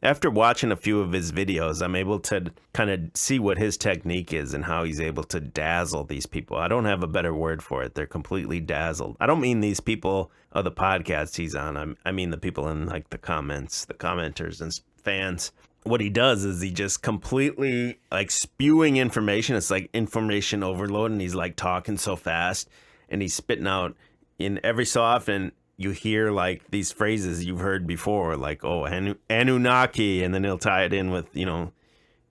After watching a few of his videos, I'm able to kind of see what his technique is and how he's able to dazzle these people. I don't have a better word for it. They're completely dazzled. I don't mean these people of the podcast he's on. I mean the people in like the comments, the commenters and fans. What he does is he just completely like spewing information. It's like information overload, and he's like talking so fast, and he's spitting out in every so often. You hear like these phrases you've heard before, like, oh, Anunnaki, and then he'll tie it in with,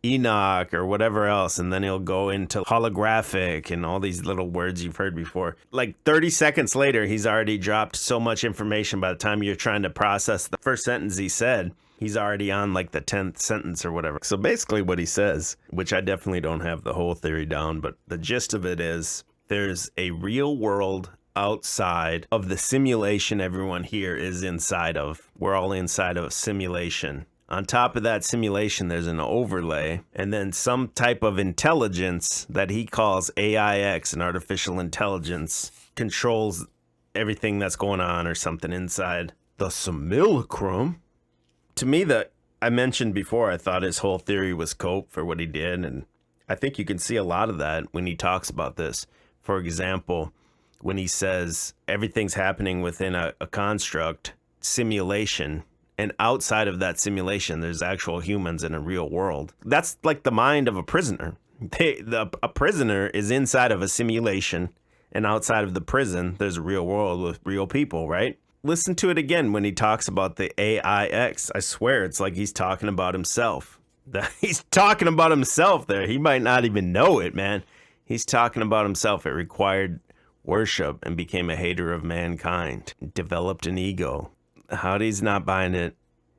Enoch or whatever else, and then he'll go into holographic and all these little words you've heard before. Like 30 seconds later, he's already dropped so much information. By the time you're trying to process the first sentence he said, he's already on like the 10th sentence or whatever. So basically what he says, which I definitely don't have the whole theory down, but the gist of it is there's a real world outside of the simulation everyone here is inside of. We're all inside of a simulation. On top of that simulation, there's an overlay, and then some type of intelligence that he calls AIX, an artificial intelligence, controls everything that's going on or something inside the simulacrum. To me, that I mentioned before, I thought his whole theory was cope for what he did, and I think you can see a lot of that when he talks about this. For example, when he says everything's happening within a construct simulation, and outside of that simulation, there's actual humans in a real world. That's like the mind of a prisoner. A prisoner is inside of a simulation, and outside of the prison, there's a real world with real people, right? Listen to it again when he talks about the AIX. I swear it's like he's talking about himself. He's talking about himself there. He might not even know it, man. He's talking about himself. It required worship and became a hater of mankind, developed an ego. Howdy's not buying it.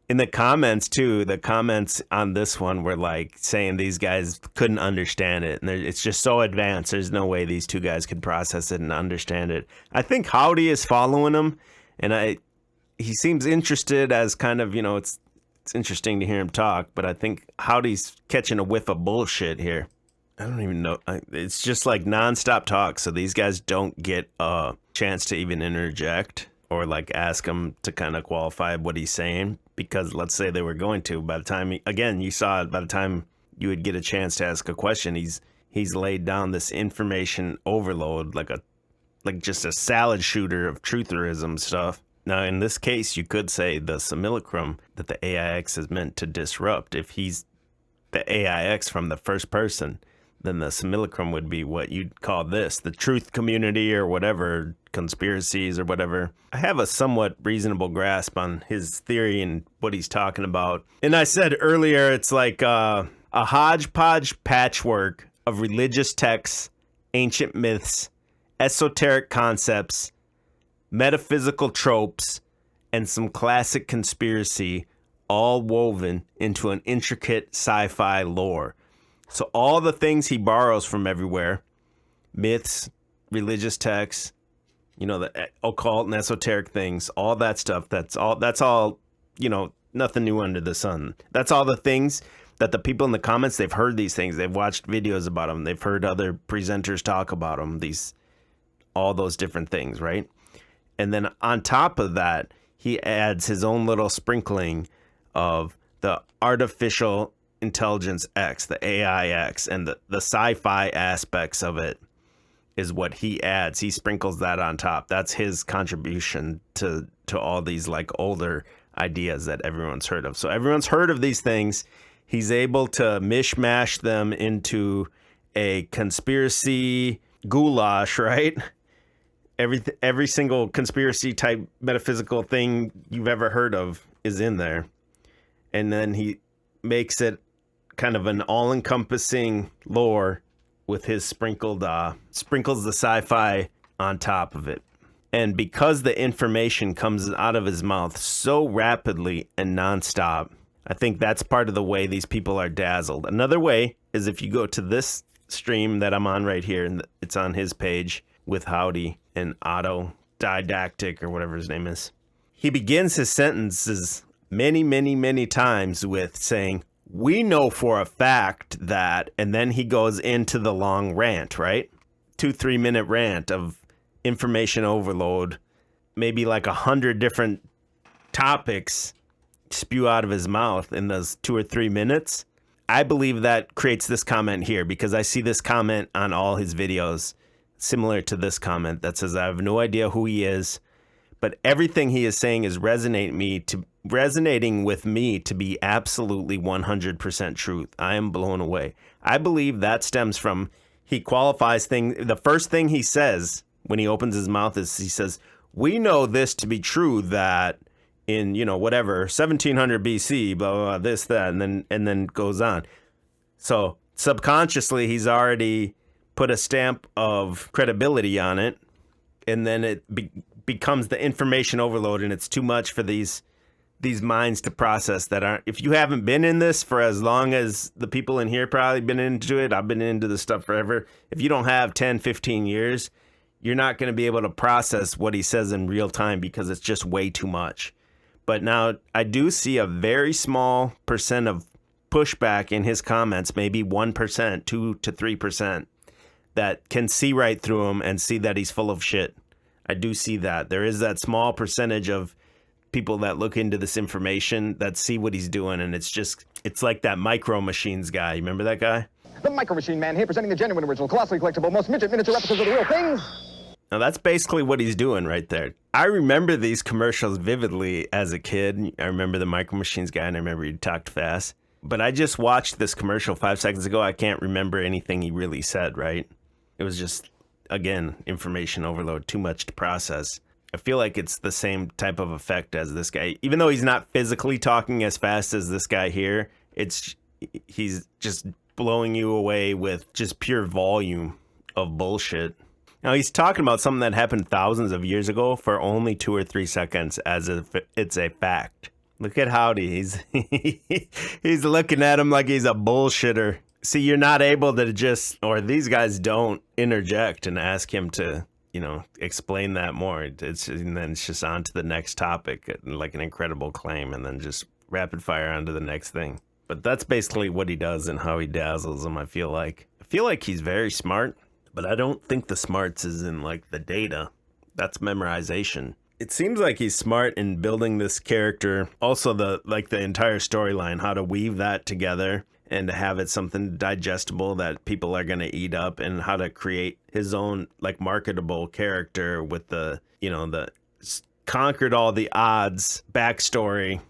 In the comments too, the comments on this one were like saying these guys couldn't understand it, and it's just so advanced, there's no way these two guys could process it and understand it. I think Howdy is following him, and he seems interested, as kind of, it's interesting to hear him talk, but I think Howdy's catching a whiff of bullshit here. I don't even know. It's just like nonstop talk. So these guys don't get a chance to even interject or like ask him to kind of qualify what he's saying. Because let's say they were going to, by the time, you saw it, by the time you would get a chance to ask a question, he's laid down this information overload, like just a salad shooter of trutherism stuff. Now, in this case, you could say the simulacrum that the AIX is meant to disrupt. If he's the AIX from the first person, then the simulacrum would be what you'd call this, the truth community or whatever, conspiracies or whatever. I have a somewhat reasonable grasp on his theory and what he's talking about. And I said earlier, it's like a hodgepodge patchwork of religious texts, ancient myths, esoteric concepts, metaphysical tropes, and some classic conspiracy, all woven into an intricate sci-fi lore. So all the things he borrows from everywhere, myths, religious texts, the occult and esoteric things, all that stuff, that's all, nothing new under the sun. That's all the things that the people in the comments, they've heard these things. They've watched videos about them. They've heard other presenters talk about them, all those different things, right? And then on top of that, he adds his own little sprinkling of the artificial intelligence X, the AIX, and the sci-fi aspects of it is what he adds. He sprinkles that on top. That's his contribution to all these like older ideas that everyone's heard of. So everyone's heard of these things. He's able to mishmash them into a conspiracy goulash, right? Every single conspiracy type metaphysical thing you've ever heard of is in there. And then he makes it kind of an all-encompassing lore with his sprinkles the sci-fi on top of it. And because the information comes out of his mouth so rapidly and nonstop, I think that's part of the way these people are dazzled. Another way is if you go to this stream that I'm on right here, and it's on his page with Howdy and Autodidactic or whatever his name is. He begins his sentences many, many, many times with saying, "We know for a fact that," and then he goes into the long rant, right? 2-3 minute rant of information overload, maybe like 100 different topics spew out of his mouth in those 2 or 3 minutes. I believe that creates this comment here because I see this comment on all his videos, similar to this comment that says, I have no idea who he is, but everything he is saying is resonating with me to be absolutely 100% truth. I am blown away. I believe that stems from he qualifies things. The first thing he says when he opens his mouth is he says, we know this to be true that in, whatever, 1700 BC, blah, blah, blah, this, that, and then goes on. So subconsciously, he's already put a stamp of credibility on it, and then it becomes the information overload, and it's too much for these minds to process that aren't. If you haven't been in this for as long as the people in here probably been into it, I've been into this stuff forever. If you don't have 10, 15 years, you're not going to be able to process what he says in real time because it's just way too much. But now I do see a very small percent of pushback in his comments, maybe 1%, 2 to 3%, that can see right through him and see that he's full of shit. I do see that. There is that small percentage of people that look into this information that see what he's doing, and it's like that Micro Machines guy. You remember that guy? The Micro Machine Man here presenting the genuine, original, colossally collectible, most miniature replicas of the real things. Now, that's basically what he's doing right there. I remember these commercials vividly as a kid. I remember the Micro Machines guy, and I remember he talked fast. But I just watched this commercial 5 seconds ago. I can't remember anything he really said, right? It was just, again, information overload, too much to process. I feel like it's the same type of effect as this guy. Even though he's not physically talking as fast as this guy here, he's just blowing you away with just pure volume of bullshit. Now, he's talking about something that happened thousands of years ago for only 2 or 3 seconds as if it's a fact. Look at Howdy. He's looking at him like he's a bullshitter. See, you're not able to or these guys don't interject and ask him to, explain that more. And then it's just on to the next topic, like an incredible claim, and then just rapid fire onto the next thing. But that's basically what he does and how he dazzles them, I feel like. I feel like he's very smart. But I don't think the smarts is in like the data. That's memorization. It seems like he's smart in building this character. Also the entire storyline, how to weave that together and to have it something digestible that people are going to eat up, and how to create his own like marketable character with the conquered all the odds backstory,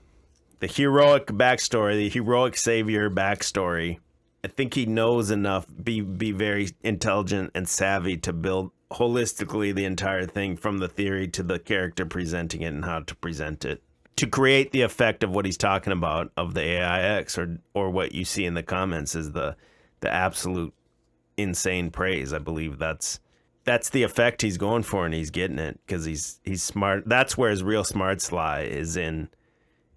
the heroic backstory, the heroic savior backstory. I think he knows enough, be very intelligent and savvy to build holistically the entire thing from the theory to the character presenting it and how to present it to create the effect of what he's talking about of the AIX or what you see in the comments is the absolute insane praise. I believe that's the effect he's going for, and he's getting it because he's smart. That's where his real smarts lie, is in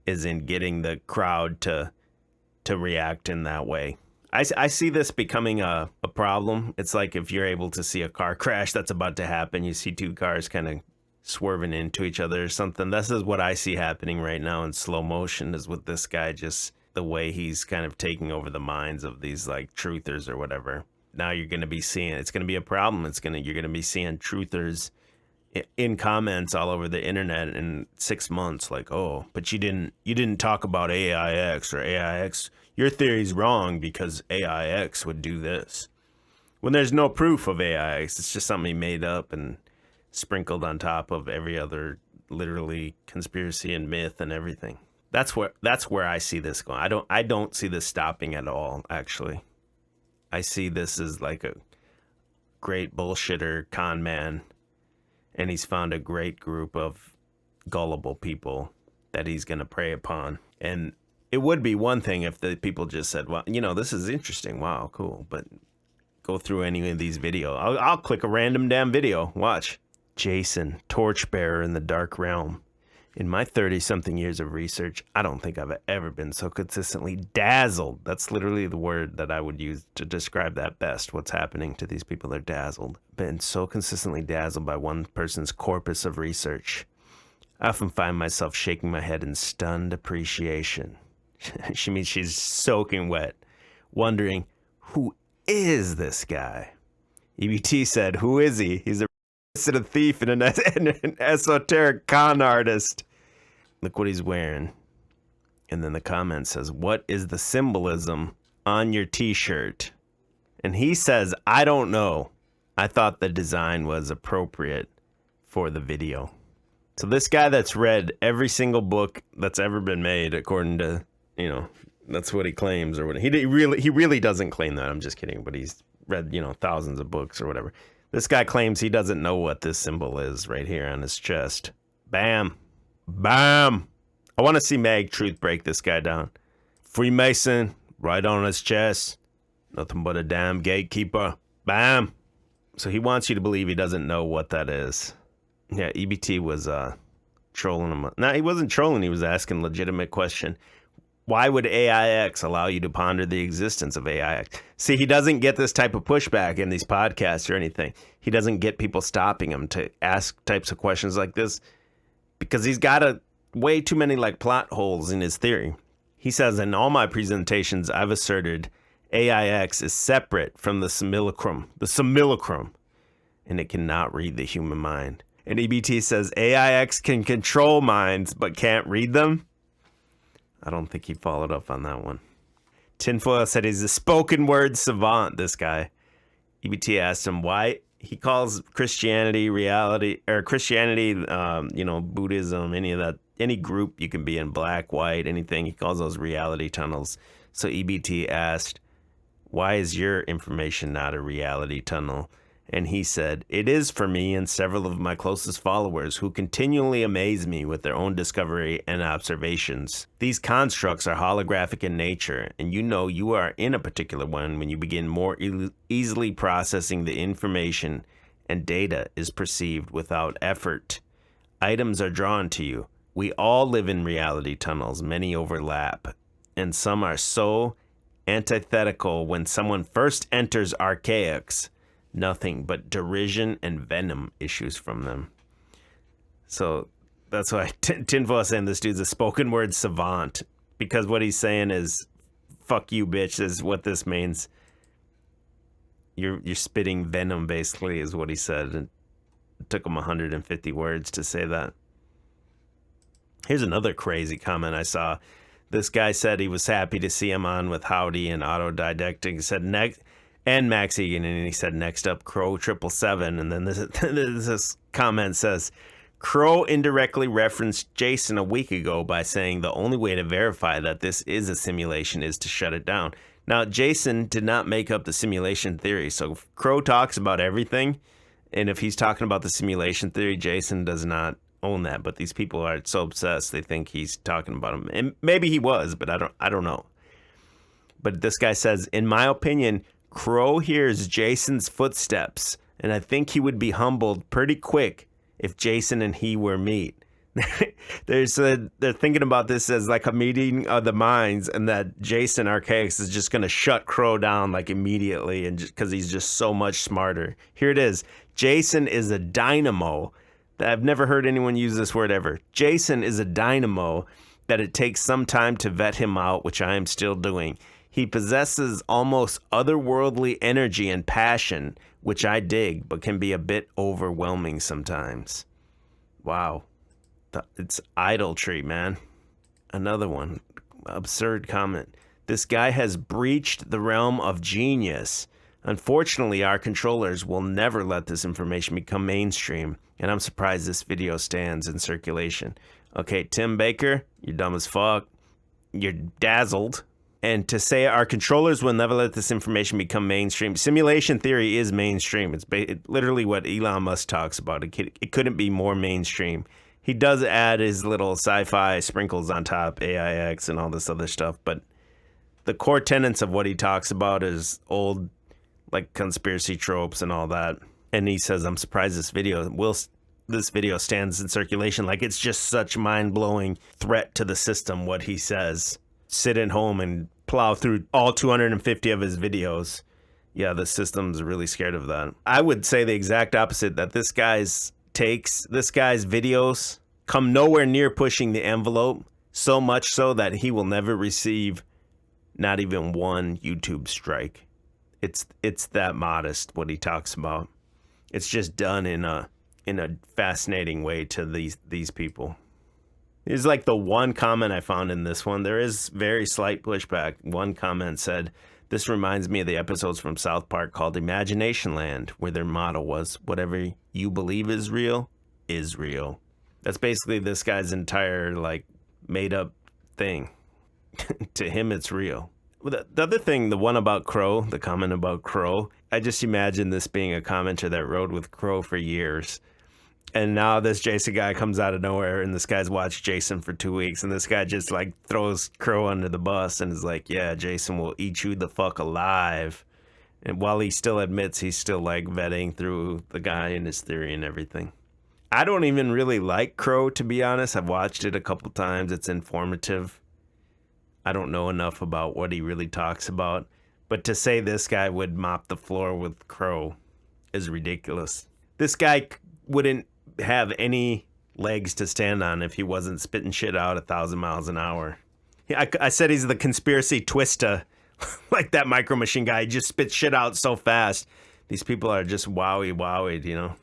getting the crowd to react in that way. I see this becoming a problem. It's like if you're able to see a car crash that's about to happen, you see 2 cars kind of swerving into each other or something. This is what I see happening right now in slow motion, is with this guy, just the way he's kind of taking over the minds of these like truthers or whatever. Now you're going to be seeing, it's going to be a problem. You're going to be seeing truthers in comments all over the internet in 6 months, like, oh, but you didn't talk about AIX or AIX. Your theory's wrong because AIX would do this. When there's no proof of AIX, it's just something he made up and sprinkled on top of every other literally conspiracy and myth and everything. That's where I see this going. I don't see this stopping at all, actually. I see this as like a great bullshitter con man, and he's found a great group of gullible people that he's going to prey upon. And it would be one thing if the people just said, well, this is interesting. Wow, cool. But go through any of these videos. I'll click a random damn video. Watch. Jason, torchbearer in the dark realm. In my 30-something years of research, I don't think I've ever been so consistently dazzled. That's literally the word that I would use to describe that best. What's happening to these people? They're dazzled. Been so consistently dazzled by one person's corpus of research. I often find myself shaking my head in stunned appreciation. She means she's soaking wet, wondering, who is this guy? EBT said, who is he? He's a thief and an esoteric con artist. Look what he's wearing. And then the comment says, what is the symbolism on your t-shirt? And he says, I don't know. I thought the design was appropriate for the video. So this guy that's read every single book that's ever been made, according to, that's what he claims, or what he really doesn't claim that. I'm just kidding, but he's read, thousands of books or whatever. This guy claims he doesn't know what this symbol is right here on his chest. Bam. Bam. I want to see Mag Truth break this guy down. Freemason, right on his chest. Nothing but a damn gatekeeper. Bam. So he wants you to believe he doesn't know what that is. Yeah, EBT was trolling him. No, he wasn't trolling. He was asking a legitimate question. Why would AIX allow you to ponder the existence of AIX? See, he doesn't get this type of pushback in these podcasts or anything. He doesn't get people stopping him to ask types of questions like this because he's got way too many plot holes in his theory. He says, in all my presentations, I've asserted AIX is separate from the simulacrum, and it cannot read the human mind. And EBT says AIX can control minds, but can't read them. I don't think he followed up on that one. Tinfoil said he's a spoken word savant, this guy. EBT asked him why he calls Christianity reality, or Christianity, Buddhism, any of that, any group you can be in, black, white, anything. He calls those reality tunnels. So EBT asked, why is your information not a reality tunnel? And he said, it is for me and several of my closest followers who continually amaze me with their own discovery and observations. These constructs are holographic in nature, and you are in a particular one when you begin more easily processing the information and data is perceived without effort. Items are drawn to you. We all live in reality tunnels. Many overlap, and some are so antithetical when someone first enters archaics. Nothing but derision and venom issues from them. So that's why Tinfoil is saying this dude's a spoken word savant, because what he's saying is, fuck you, bitch, is what this means. You're spitting venom, basically, is what he said. And it took him 150 words to say that. Here's another crazy comment I saw. This guy said he was happy to see him on with Howdy and Autodidactic. He said, and Max Egan, and he said, next up, Crow 777. And then this comment says, Crow indirectly referenced Jason a week ago by saying the only way to verify that this is a simulation is to shut it down. Now, Jason did not make up the simulation theory, so Crow talks about everything, and if he's talking about the simulation theory, Jason does not own that, but these people are so obsessed, they think he's talking about him. And maybe he was, but I don't know. But this guy says, in my opinion, Crow hears Jason's footsteps, and I think he would be humbled pretty quick if Jason and he were meet. They're thinking about this as like a meeting of the minds, and that Jason Archaics is just going to shut Crow down immediately, and because he's just so much smarter. Here it is. Jason is a dynamo. I've never heard anyone use this word ever. Jason is a dynamo that it takes some time to vet him out, which I am still doing. He possesses almost otherworldly energy and passion, which I dig, but can be a bit overwhelming sometimes. Wow. It's idolatry, man. Another one. Absurd comment. This guy has breached the realm of genius. Unfortunately, our controllers will never let this information become mainstream, and I'm surprised this video stands in circulation. Okay, Tim Baker, you're dumb as fuck. You're dazzled. And to say our controllers will never let this information become mainstream. Simulation theory is mainstream. It's literally what Elon Musk talks about. It couldn't be more mainstream. He does add his little sci-fi sprinkles on top, AIX and all this other stuff. But the core tenets of what he talks about is old, conspiracy tropes and all that. And he says, I'm surprised this video stands in circulation. It's just such mind-blowing threat to the system, what he says. Sit at home and plow through all 250 of his videos. Yeah, the system's really scared of that. I would say the exact opposite, that this guy's videos come nowhere near pushing the envelope, so much so that he will never receive not even one YouTube strike. It's that modest what he talks about. It's just done in a fascinating way to these people. Here's like the one comment I found in this one. There is very slight pushback. One comment said, "This reminds me of the episodes from South Park called Imagination Land, where their motto was, whatever you believe is real, is real." That's basically this guy's entire, like, made-up thing. To him, it's real. The other thing, the one about Crow, the comment about Crow, I just imagine this being a commenter that rode with Crow for years. And now this Jason guy comes out of nowhere, and this guy's watched Jason for 2 weeks, and this guy just like throws Crow under the bus and is like, yeah, Jason will eat you the fuck alive. And while he still admits he's still like vetting through the guy and his theory and everything. I don't even really like Crow, to be honest. I've watched it a couple times. It's informative. I don't know enough about what he really talks about. But to say this guy would mop the floor with Crow is ridiculous. This guy wouldn't have any legs to stand on if he wasn't spitting shit out 1,000 miles an hour. I said he's the conspiracy twister, like that Micro Machine guy. He just spits shit out so fast. These people are just wowied, you know.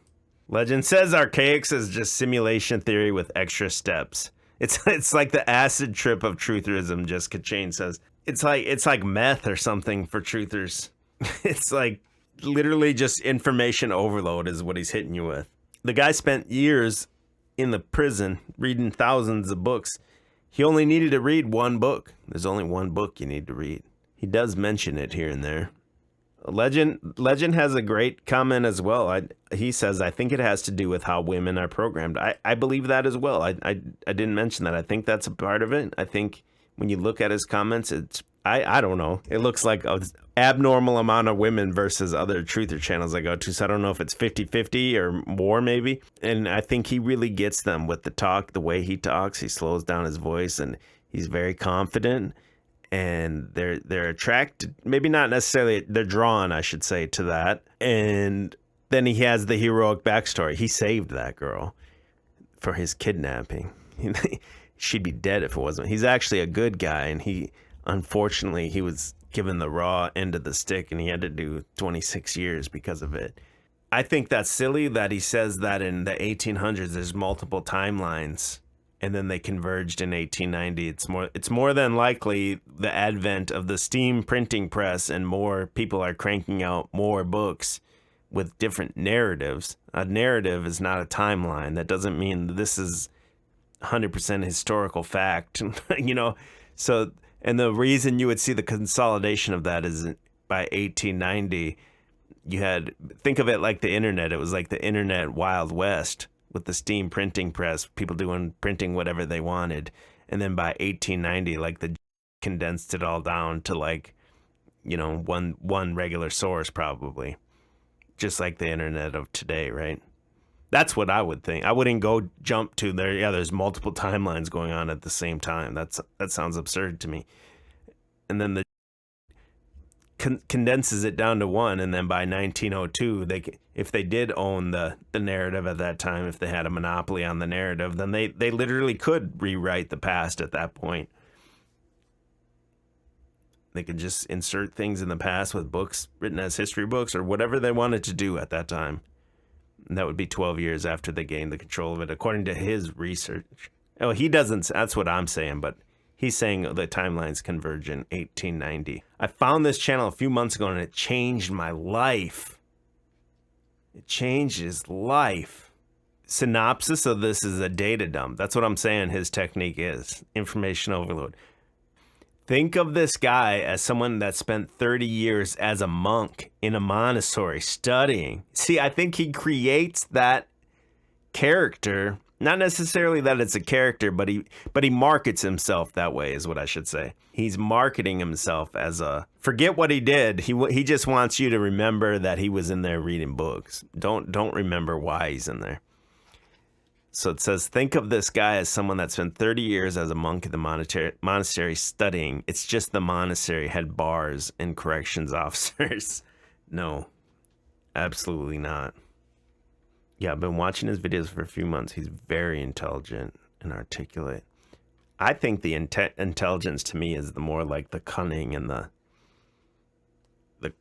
Legend says archaics is just simulation theory with extra steps. It's like the acid trip of trutherism. Jessica Chain says it's like meth or something for truthers. It's like literally just information overload is what he's hitting you with. The guy spent years in the prison reading thousands of books. He only needed to read one book. There's only one book you need to read. He does mention it here and there. Legend has a great comment as well. He says, I think it has to do with how women are programmed. I believe that as well. I didn't mention that. I think that's a part of it. I think when you look at his comments, I don't know. It looks like an abnormal amount of women versus other truther channels I go to. So I don't know if it's 50-50 or more maybe. And I think he really gets them with the talk, the way he talks. He slows down his voice and he's very confident. And they're attracted, maybe not necessarily, they're drawn, I should say, to that. And then he has the heroic backstory. He saved that girl for his kidnapping. She'd be dead if it wasn't. He's actually a good guy, and unfortunately, he was given the raw end of the stick, and he had to do 26 years because of it. I think that's silly that he says that in the 1800s, there's multiple timelines. And then they converged in 1890. It's more than likely the advent of the steam printing press, and more people are cranking out more books with different narratives. A narrative is not a timeline. That doesn't mean this is 100% historical fact, you know. So, and the reason you would see the consolidation of that is by 1890, think of it like the internet. It was like the internet Wild West. With the steam printing press, people printing whatever they wanted. And then by 1890, like condensed it all down to like, you know, one regular source probably. Just like the internet of today, right? That's what I would think. I wouldn't go jump to there. Yeah, there's multiple timelines going on at the same time. That sounds absurd to me. And then the condenses it down to one, and then by 1902, if they did own the narrative at that time, if they had a monopoly on the narrative, then they literally could rewrite the past at that point. They could just insert things in the past with books written as history books or whatever they wanted to do at that time. And that would be 12 years after they gained the control of it, according to his research. Oh, he doesn't, that's what I'm saying, but he's saying the timelines converge in 1890. I found this channel a few months ago, and it changed my life. It changed his life. Synopsis of this is a data dump. That's what I'm saying his technique is. Information overload. Think of this guy as someone that spent 30 years as a monk in a monastery studying. See, I think he creates that character. Not necessarily that it's a character, but he markets himself that way is what I should say. He's marketing himself as forget what he did. He just wants you to remember that he was in there reading books. Don't remember why he's in there. So it says, think of this guy as someone that spent 30 years as a monk in the monastery studying. It's just the monastery had bars and corrections officers. No, absolutely not. Yeah, I've been watching his videos for a few months. He's very intelligent and articulate. I think the intelligence to me is the more like the cunning and the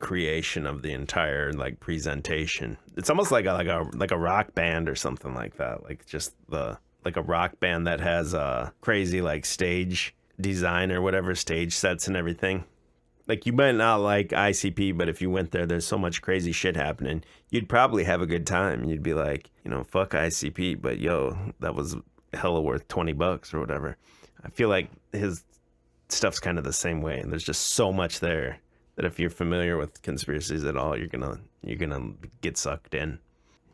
creation of the entire presentation. It's almost like a rock band or something like that. Like just the like a rock band that has a crazy like stage design or whatever, stage sets and everything. Like, you might not like ICP, but if you went there, there's so much crazy shit happening. You'd probably have a good time. You'd be like, you know, fuck ICP, but yo, that was hella worth $20 or whatever. I feel like his stuff's kind of the same way, and there's just so much there that if you're familiar with conspiracies at all, you're gonna get sucked in.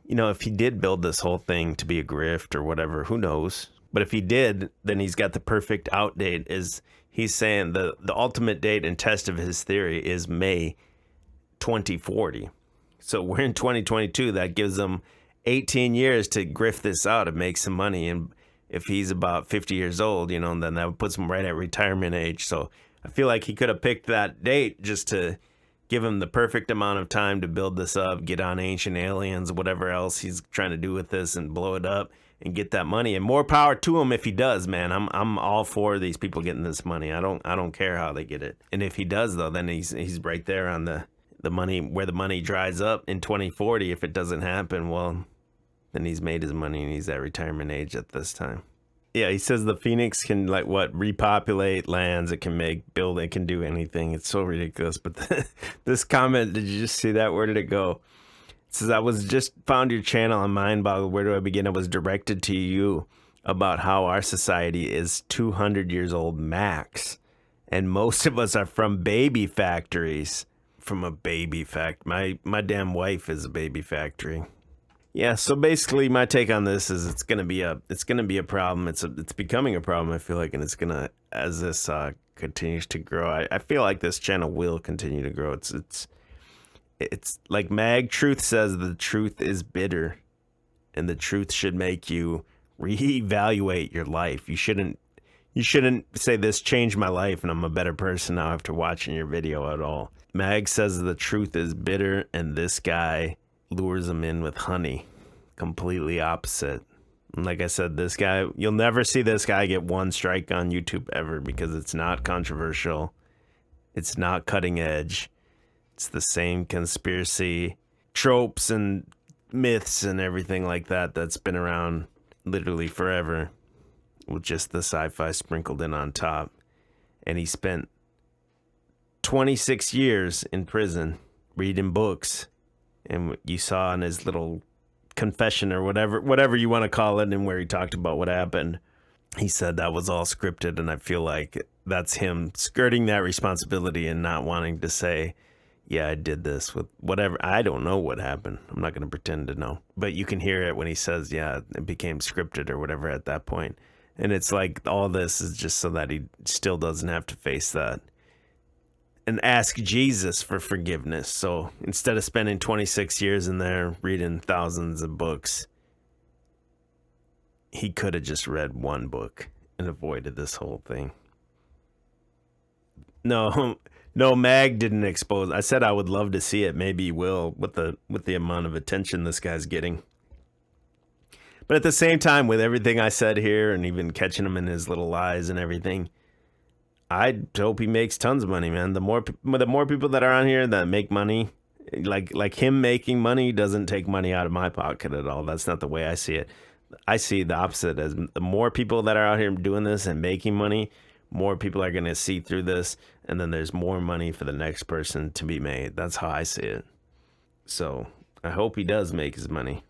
You know, if he did build this whole thing to be a grift or whatever, who knows? But if he did, then he's got the perfect out date. Is he's saying the ultimate date and test of his theory is May 2040. So we're in 2022. That gives him 18 years to grift this out and make some money. And if he's about 50 years old, you know, then that puts him right at retirement age. So I feel like he could have picked that date just to give him the perfect amount of time to build this up, get on Ancient Aliens, whatever else he's trying to do with this, and blow it up and get that money. And more power to him if he does, man. I'm all for these people getting this money. I don't care how they get it. And if he does, though, then he's right there on the money, where the money dries up in 2040. If it doesn't happen, well, then he's made his money and he's at retirement age at this time. Yeah, he says the Phoenix can, like, repopulate lands. It can build, it can do anything. It's so ridiculous. But this comment, did you just see that? Where did it go? It says, I was just found your channel on Mindboggle. Where do I begin? It was directed to you about how our society is 200 years old max. And most of us are from baby factories. From a baby factory. My damn wife is a baby factory. Yeah, so basically my take on this is it's gonna be a problem. It's becoming a problem, I feel like, and it's gonna, as this continues to grow. I feel like this channel will continue to grow. It's like Mag Truth says, the truth is bitter, and the truth should make you reevaluate your life. You shouldn't say this changed my life and I'm a better person now after watching your video at all. Mag says the truth is bitter, and this guy lures him in with honey. Completely opposite. And like I said, this guy, you'll never see this guy get one strike on YouTube ever, because it's not controversial. It's not cutting edge. It's the same conspiracy tropes and myths and everything like that that's been around literally forever, with just the sci-fi sprinkled in on top. And he spent 26 years in prison reading books. And you saw in his little confession or whatever you want to call it, and where he talked about what happened, he said that was all scripted. And I feel like that's him skirting that responsibility and not wanting to say, yeah, I did this with whatever. I don't know what happened. I'm not going to pretend to know. But you can hear it when he says, yeah, it became scripted or whatever at that point. And it's like all this is just so that he still doesn't have to face that and ask Jesus for forgiveness. So instead of spending 26 years in there reading thousands of books, he could have just read one book and avoided this whole thing. No, Mag didn't expose. I said I would love to see it. Maybe he will, with the amount of attention this guy's getting. But at the same time, with everything I said here, and even catching him in his little lies and everything, I hope he makes tons of money, man. The more people that are on here that make money, like him making money, doesn't take money out of my pocket at all. That's not the way I see it. I see the opposite. As the more people that are out here doing this and making money, more people are going to see through this, and then there's more money for the next person to be made. That's how I see it. So I hope he does make his money.